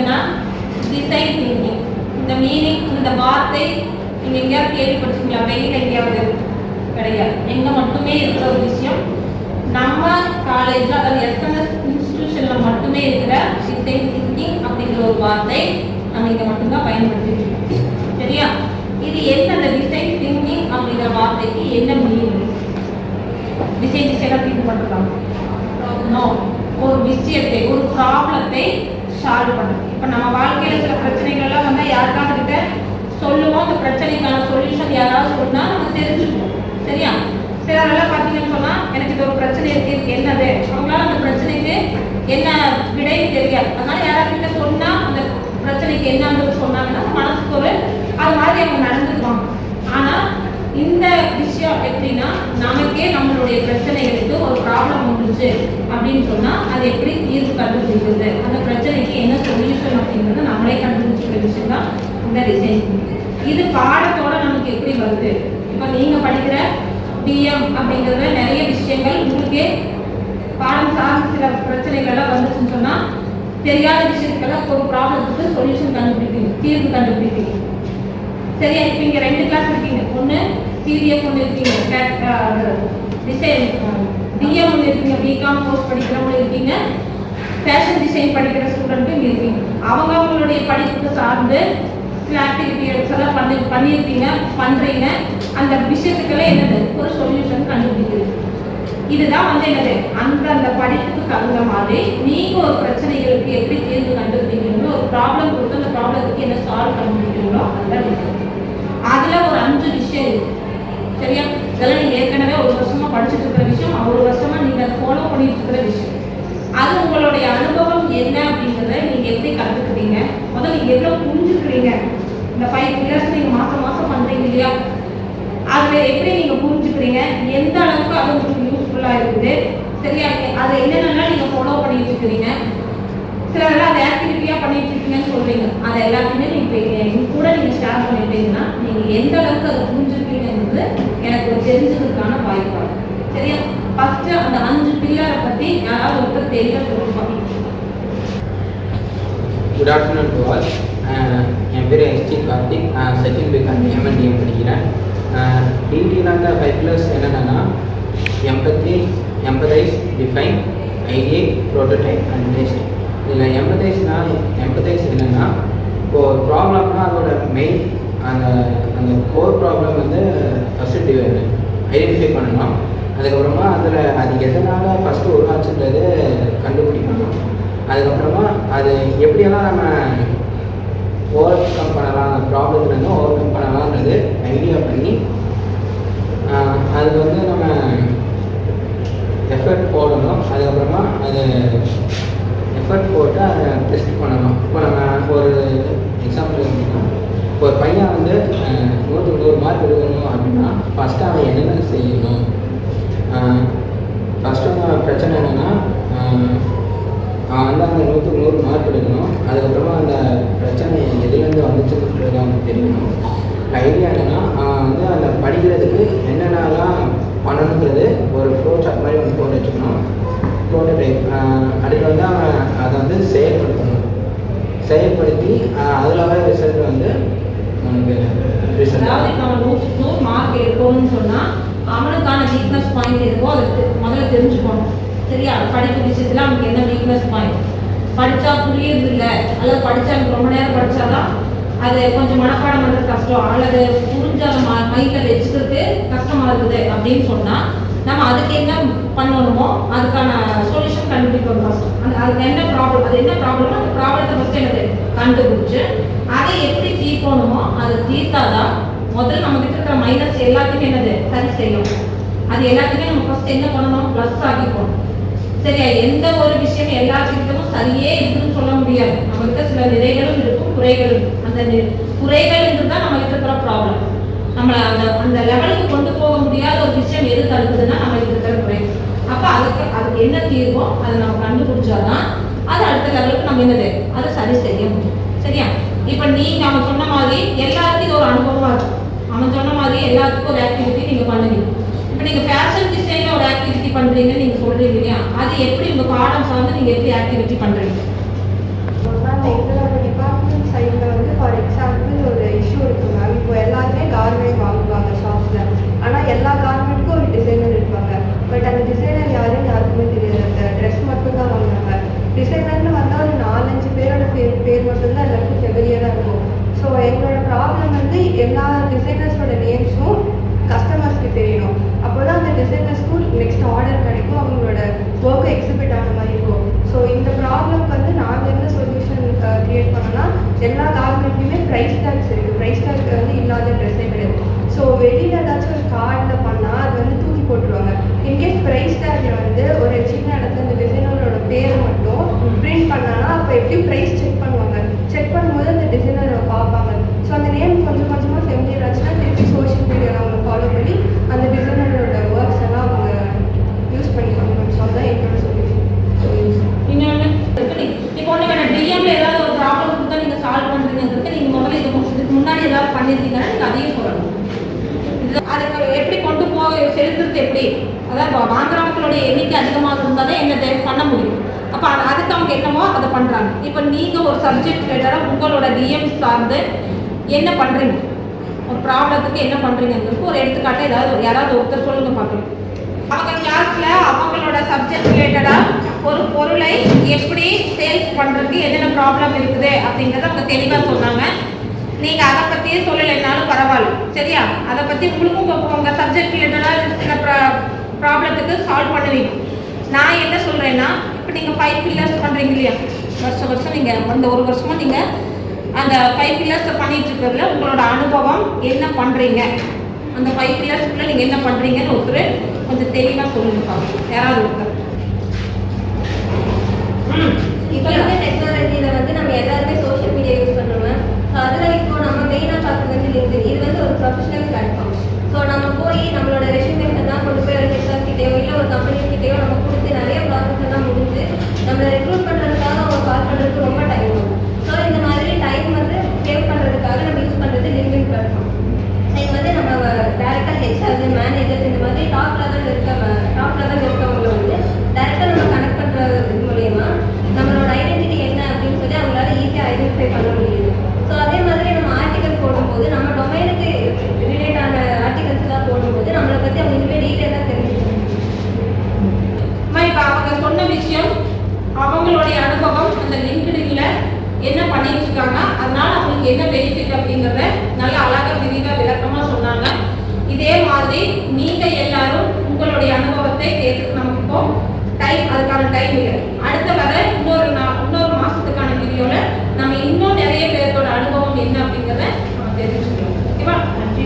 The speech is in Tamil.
என்னன்னா டிசைன் திங்கிங். இந்த மீனிங், இந்த வார்த்தை நீங்க எங்கேயாவது கேள்விப்பட்டிருக்கீங்களா? வெளியில எங்கேயாவது கிடையாது. எங்க மட்டுமே இருக்கிற ஒரு விஷயம். நம்ம காலேஜ்ல, அதாவது எஸ்என்எஸ் இன்ஸ்டிடியூஷன்ல மட்டுமே இருக்கிற டிசைன் திங்கிங் அப்படிங்கிற ஒரு வார்த்தை நம்ம இங்க மட்டும்தான் பயன்படுத்திட்டு இருக்கோம். சரியா? இது என்ன? அந்த டிசைன் திங்கிங் அப்படிங்கிற வார்த்தைக்கு என்ன மீனிங்? டிசைன் திங்க் பண்ணலாம். ஒரு விஷயத்தை, ஒரு ப்ராப்ளத்தை சால்வ் பண்ணுறது. இப்போ நம்ம வாழ்க்கையில் சில பிரச்சனைகள்லாம் வந்தால் யாருக்காவது கிட்ட சொல்லுவோம். அந்த பிரச்சனைக்கான சொல்யூஷன் யாராவது சொன்னால் நம்ம தெரிஞ்சுக்குவோம். சரியா? சிலரெல்லாம் பார்த்தீங்கன்னு சொன்னால் எனக்கு இது ஒரு பிரச்சனை இருக்கு, இதுக்கு என்னது, அவங்களால அந்த பிரச்சனைக்கு என்ன விடைன்னு தெரியாது. அதனால யாராவது கிட்ட சொன்னால் அந்த பிரச்சனைக்கு என்னன்றது சொன்னாங்கன்னா மனசுக்கு ஒரு அது மாதிரி அவங்க நடந்துக்குவாங்க. ஆனால் இந்த விஷயம் எப்படின்னா, நமக்கே நம்மளுடைய பிரச்சனைகளுக்கு ஒரு ப்ராப்ளம் வந்துச்சு அப்படின்னு சொன்னா அது எப்படி தீர்வு கண்டுபிடிக்கிறது, அந்த பிரச்சனைக்கு என்ன சொல்யூஷன் அப்படிங்கிறது நம்மளே கண்டுபிடிச்சிக்கிற விஷயம் தான் இந்த டிசைன். இது பாடத்தோட நமக்கு எப்படி வருது? இப்போ நீங்க படிக்கிற பிஎம் அப்படிங்கிறதுல நிறைய விஷயங்கள் உங்களுக்கே பாடம் சார்ந்த சில பிரச்சனைகள்லாம் வந்துச்சுன்னு சொன்னா தெரியாத விஷயத்துக்கெல்லாம் ஒரு ப்ராப்ளத்துக்கு சொல்யூஷன் கண்டுபிடிப்பீங்க, தீர்வு கண்டுபிடிப்பீங்க. சரியா? இப்போ இங்க 2 கிளாஸ் இருக்கீங்க. ஒன்று சிடிஎஃப் ஒன்று இருக்கீங்க, டிசைன் பிஎம் ஒன்று இருக்கீங்க, பிகாம் கோர்ஸ் படிக்கிறவங்க இருக்கீங்க, ஃபேஷன் டிசைன் படிக்கிற ஸ்டூடெண்ட்டும் இருக்கீங்க. அவங்களுடைய படிப்புக்கு சார்ந்து சில ஆக்டிவிட்டிஸ் எல்லாம் பண்ணியிருப்பீங்க, பண்ணுறீங்க. அந்த விஷயத்துக்கெல்லாம் என்னது? ஒரு சொல்யூஷன் கண்டுபிடிக்கிறது. இதுதான் என்னது? அந்த படிப்புக்கு தகுந்த மாதிரி நீங்க ஒரு பிரச்சனைகளுக்கு எப்படி தீர்வு கண்டுபிடிக்கணும்னு ஒரு ப்ராப்ளம் கொடுத்து அந்த ப்ராப்ளத்துக்கு என்ன சால்வ் கண்டுபிடிக்கணுமோ அதுதான். அதுல ஒரு 5 விஷயம் இருக்கு. சரியா? இதெல்லாம் நீங்க ஏற்கனவே ஒரு வருஷமா படிச்சுட்டு இருக்கிற விஷயம், ஒரு வருஷமா நீங்க ஃபாலோ பண்ணிட்டு இருக்கிற விஷயம். அது உங்களுடைய அனுபவம் என்ன அப்படிங்கிறத நீங்க எப்படி கற்றுக்கிறீங்க, முதல்ல நீங்க எவ்வளவு புரிஞ்சுக்கிறீங்க. இந்த 5 பில்லர்ஸ் நீங்க மாசம் மாசம் பண்றீங்க இல்லையா, அதுல எப்படி நீங்க புரிஞ்சுக்கிறீங்க, எந்த அளவுக்கு அது உங்களுக்கு யூஸ்ஃபுல்லா இருக்குது. சரியா? அதை என்னென்னலாம் நீங்க ஃபாலோ பண்ணிட்டு இருக்கிறீங்க, சிலரெல்லாம் அதை ஆக்டிவிட்டியா பண்ணிட்டு இருக்கீங்கன்னு சொல்றீங்க. அதை எல்லாத்தையுமே நீங்க கூட நீங்க ஷேர் பண்ணிட்டீங்கன்னா நீங்க எந்த அளவுக்கு அதை புரிஞ்சுருக்கீங்கிறது எனக்கு ஒரு தெரிஞ்சதுக்கான வாய்ப்பு. சரியா? ஃபர்ஸ்ட் அந்த 5 பில்லரை பத்தி யாராவது ஒருத்தர் தெரிய சொல்லுவாங்க. Good afternoon to all. என் பேர் ST Karthik. Second BCom MNDM படிக்கிறேன். டீட்டெயிலாக அந்த 5 பில்லர்ஸ் என்னென்னா empathy, empathise, define, ideate, prototype and test. இதில் எம்பத்தைஸ் என்னென்னா, இப்போ ஒரு ப்ராப்ளம்னா அதோட மெயின் அந்த கோர் ப்ராப்ளம் ஃபஸ்ட்டு ஐடென்டிஃபை பண்ணணும். அதுக்கப்புறமா அது எதனால் ஃபஸ்ட்டு உருவாச்சுன்றது கண்டுபிடிக்கணும். அதுக்கப்புறமா அது எப்படியெல்லாம் நம்ம ஓவர் கம் பண்ணலாம், அந்த ப்ராப்ளத்துலேருந்து ஓவர் கம் பண்ணலான்றது ஐடியா பண்ணி அதுக்கு நம்ம எஃபர்ட் போடணும். அதுக்கப்புறமா அது எஃபர்ட் போட்டு அதை டெஸ்ட் பண்ணணும். இப்போ நம்ம ஒரு எக்ஸாம்பிள் எடுத்திங்கன்னா, இப்போ ஒரு பையன் 100 மார்க் எடுக்கணும் அப்படின்னா ஃபஸ்ட்டு அவன் என்னென்ன செய்யணும். ஃபஸ்ட்டு பிரச்சனை என்னென்னா, அவன் அந்த 100 மார்க் எடுக்கணும். அதுக்கப்புறமா அந்த பிரச்சனை எதுலேருந்து வந்துச்சுன்றது அவனுக்கு தெரியணும். ஐடியா என்னென்னா, அவன் அந்த படிக்கிறதுக்கு என்னென்னலாம் பண்ணணுன்றது ஒரு ஃப்ளோ சார்ட் மாதிரி போட்டு வச்சுக்கணும். ப்ரோட்டோடைப். அடுத்து அவன் அதை செயல்படுத்தணும். செயல்படுத்தி அதில் வர ரிசல்ட் நமக்கு ரிசல்ட். அதாவது இப்போ அவன் 100 மார்க் எடுக்கணும்னு சொன்னால் அவனுக்கான வீக்னஸ் பாயிண்ட் இருக்கோ அதை முதல்ல தெரிஞ்சுக்கணும். சரியா? படிப்பு விஷயத்தில் அவனுக்கு என்ன வீக்னஸ் பாயிண்ட், படித்தா புரியுது இல்லை, அல்லது படித்தா ரொம்ப நேரம் படித்தாதான் அது கொஞ்சம் மனப்பாடம் பண்ணுறது கஷ்டம், அல்லது புரிஞ்ச மைண்டில் வச்சுக்கிறது கஷ்டமாக இருக்குது அப்படின்னு சொன்னால் நம்ம அதுக்கு என்ன பண்ணணுமோ அதுக்கான சொல்யூஷன் கண்டுபிடிக்கணும். அதுக்கு என்ன ப்ராப்ளம், அது என்ன ப்ராப்ளமோ அந்த ப்ராப்ளத்தை ஃபஸ்ட்டு என்னது கண்டுபிடிச்சு அதை எப்படி தீர்க்கணுமோ அதை தீர்த்தாதான் முதல்ல நம்ம கிட்ட இருக்கிற மைனஸ் எல்லாத்தையுமே என்னது சரி செய்யும். அது எல்லாத்தையுமே நம்ம ஃபர்ஸ்ட் என்ன பண்ணணும், ப்ளஸ் ஆகிக்கணும். சரியா? எந்த ஒரு விஷயம் எல்லாத்துக்கிட்டும் சரியே இருக்குன்னு சொல்ல முடியாது. நம்ம கிட்ட சில நிறைகளும் இருக்கும், குறைகளும். அந்த குறைகள் தான் நம்ம கிட்ட இருக்கிற ப்ராப்ளம். நம்மளை அந்த லெவலுக்கு கொண்டு போக முடியாத ஒரு விஷயம் எது தடுக்குதுன்னா நம்ம இருக்கிற குறை. அப்ப அதுக்கு என்ன தீர்வோ அதை நம்ம கண்டுபிடிச்சாதான் அது அடுத்த லெவலுக்கு நம்ம என்னது அதை சரி செய்ய முடியும். சரியா? இப்ப நீங்க அவன் சொன்ன மாதிரி எல்லாருக்கும் இது ஒரு அனுபவமா இருக்கும். அவன் சொன்ன மாதிரி எல்லாத்துக்கும் ஒரு ஆக்டிவிட்டி நீங்க பண்ணுவீங்க. இப்ப நீங்க ஃபேஷன் டிசைன்ல ஒரு ஆக்டிவிட்டி பண்றீங்கன்னு நீங்க சொல்றீங்க இல்லையா, அது எப்படி உங்க பாடம் சார்ந்து நீங்க எப்படி ஆக்டிவிட்டி பண்றீங்க? எங்களோட டிபார்ட்மெண்ட் சைடில் வந்து ஃபார் எக்ஸாம்பிள் ஒரு இஷ்யூ இருக்குது மேம். இப்போ எல்லாருமே கார்மெண்ட் வாங்குவாங்க ஷாப்ஸில். ஆனால் எல்லா கார்மெண்ட்டுக்கும் ஒரு டிசைனர் இருப்பாங்க. பட் அந்த டிசைனர் யாருக்குமே தெரியாது. அந்த ட்ரெஸ் மட்டும்தான் வாங்குவாங்க. டிசைனர்னு வந்தால் ஒரு 4-5 பேரோட பேர் மட்டும்தான் எல்லாருக்கும் ஃபெமிலியராக இருக்கும். ஸோ எங்களோட ப்ராப்ளம் வந்து எல்லா டிசைனர்ஸோட நேம்ஸும் கஸ்டமர்ஸ்க்கு தெரியணும். அப்போ தான் அந்த டிசைனர்ஸ்க்கும் நெக்ஸ்ட் ஆர்டர் கிடைக்கும், அவங்களோட ஒர்க்கை எக்ஸிபிட் ஆன மாதிரி இருக்கும். ஸோ இந்த ப்ராப்ளம்க்கு வந்து நாங்கள் என்ன சொல்யூஷன் க்ரியேட் பண்ணோம்னா, எல்லா கார்மெண்ட்லையுமே ப்ரைஸ் டேக்ஸ் இருக்குது. ப்ரைஸ் டேக் வந்து இல்லாத ட்ரெஸ்ஸே கிடையாது. ஸோ வெளியில் ஏதாச்சும் ஒரு கார்டில் பண்ணால் அது வந்து தூக்கி போட்டுருவாங்க. இன்கேஸ் ப்ரைஸ் டேக்ல வந்து ஒரு சின்ன இடத்துல இந்த டிசைனரோட பேரை மட்டும் பிரிண்ட் பண்ணானா அப்போ எப்படி ப்ரைஸ் செக் பண்ணுவாங்க. செக் பண்ணும்போது அந்த டிசைனரை பார்ப்பாங்க. ஸோ அந்த நேம் கொஞ்சம் கொஞ்சமாக ஃபெமிலியர் ஆச்சுன்னா திருப்பி சோஷியல் மீடியாவில் அவங்க ஃபாலோ பண்ணி அந்த டிசைனரோட ஒர்க்ஸ் எல்லாம் அவங்க யூஸ் பண்ணிப்பாங்க. ஸோ அதுதான் என்னோட சொல்யூஷன். இன்னொன்று இப்போ ஒன்று வேணாம், டிஎம்ல ஏதாவது ஒரு ப்ராப்ளம் கொடுத்தா நீங்கள் சால்வ் பண்ணுறீங்கிறது நீங்கள் முதல்ல இதுக்கு முன்னாடி ஏதாவது பண்ணியிருந்தீங்கன்னா நீங்கள் அதையும் சொல்லணும். அதுக்கு எப்படி கொண்டு போக செலுத்துறது எப்படி, அதாவது வாங்குறவங்களுடைய எண்ணிக்கை அதிகமாக இருந்தால் தான் என்ன பண்ண முடியும். அப்போ அதுக்கு அவங்க என்னமோ அதை பண்ணுறாங்க. இப்போ நீங்கள் ஒரு சப்ஜெக்ட் ரிலேட்டடாக உங்களோட டிஎம் சார்ந்து என்ன பண்ணுறீங்க, ஒரு ப்ராப்ளத்துக்கு என்ன பண்ணுறீங்கிறதுக்கு ஒரு எடுத்துக்காட்டு யாராவது ஒருத்தர் சொல்லுங்க பார்க்கலாம். அவங்க கிளாஸில் அவங்களோட சப்ஜெக்ட் ரிலேட்டடாக ஒரு பொருளை எப்படி சேல்ஸ் பண்ணுறதுக்கு என்னென்ன ப்ராப்ளம் இருக்குது அப்படிங்கிறத அவங்க தெளிவாக சொன்னாங்க. நீங்கள் அதை பற்றியே சொல்லலைன்னாலும் பரவாயில்ல, சரியா? அதை பற்றி உங்களுக்கும் உங்கள் சப்ஜெக்ட் ரிலேட்டடாக சில ப்ராப்ளத்துக்கு சால்வ் பண்ணுவீங்க. நான் என்ன சொல்கிறேன்னா, இப்போ நீங்கள் 5 பில்லர்ஸ் பண்ணுறீங்க இல்லையா, வருஷம் நீங்கள் அந்த ஒரு வருஷமாக நீங்கள் அந்த 5 பில்லர்ஸை பண்ணிட்டு இருக்கிறதுல உங்களோட அனுபவம் என்ன பண்ணுறீங்க, அந்த 5 பில்லர்ஸ்க்குள்ள நீங்கள் என்ன பண்ணுறீங்கன்னு ஒருத்தர் கொஞ்சம் தெளிவாக சொல்லுங்க பார்க்கலாம். யாராவது ஒருத்தர். இப்போ வந்து டெக்னாலஜியில் வந்து நம்ம எல்லாருமே சோஷியல் மீடியா யூஸ் பண்ணுறோம். ஸோ அதில் இப்போ நம்ம மெயினாக பார்க்குறது வந்து லிங்க்டின். இது வந்து ஒரு ப்ரொஃபஷனல் பிளாட்ஃபார்ம். ஸோ நம்ம போய் நம்மளோட ரெஸ்யூமேஸ் எல்லாம் கொண்டு போய் ஒரு ஹெச்ஆர்கிட்டயோ இல்லை ஒரு கம்பெனிக்கிட்டேயோ நம்ம கொடுத்து நிறைய ப்ராசஸ் எல்லாம் முடிஞ்சு நம்மளை ரெக்ரூட் பண்ணுறதுக்காக அவங்க கால் பண்ணுறதுக்கு ரொம்ப டைம் ஆகும். ஸோ இந்த மாதிரி டைம் வந்து சேவ் பண்ணுறதுக்காக நம்ம யூஸ் பண்ணுறது லிங்க்டின் பிளாட்ஃபார்ம். இது வந்து நம்ம டேரெக்டாக ஹெச்ஆர் மேனேஜர் இந்த மாதிரி டாப் லெவல் இருக்கவங்களை வந்து டேரெக்டாக நம்ம கனெக்ட் பண்ணுறது மூலயமா நம்மளோட ஐடென்டிட்டி என்ன அப்படின்னு சொல்லி அவங்களால ஈஸியாக ஐடென்டிஃபை பண்ண முடியுது. ஸோ அதே மாதிரி நம்ம ஆர்டிகல் போடும்போது நம்ம டொமைனுக்கு ரிலேட்டான ஆர்டிகல்ஸ் எல்லாம் போடும்போது நம்மளை பற்றி அவங்க இனிமேல் டீட்டெயிலாக தெரிஞ்சுக்கணும். இப்போ அவங்க சொன்ன விஷயம், அவங்களுடைய அனுபவம், அந்த லிங்க்டின்ல என்ன பண்ணிட்டு இருக்காங்க, அதனால அவங்களுக்கு என்ன பெனிஃபிட் அப்படிங்கிறத நல்ல அழகாக விரிவாக விளக்கமாக சொன்னாங்க. இதே மாதிரி நீங்கள் எல்லாரும் உங்களுடைய அனுபவத்தை கேட்டு நமக்கு இப்போ அதுக்கான டைம் இல்லை. அடுத்த வர இன்னொரு மாசத்துக்கான வீடியோவில் நம்ம இன்னும் நிறைய பேரோட அனுபவம் என்ன அப்படிங்கிறத நம்ம தெரிஞ்சுக்கலாம். ஓகேவா? நன்றி.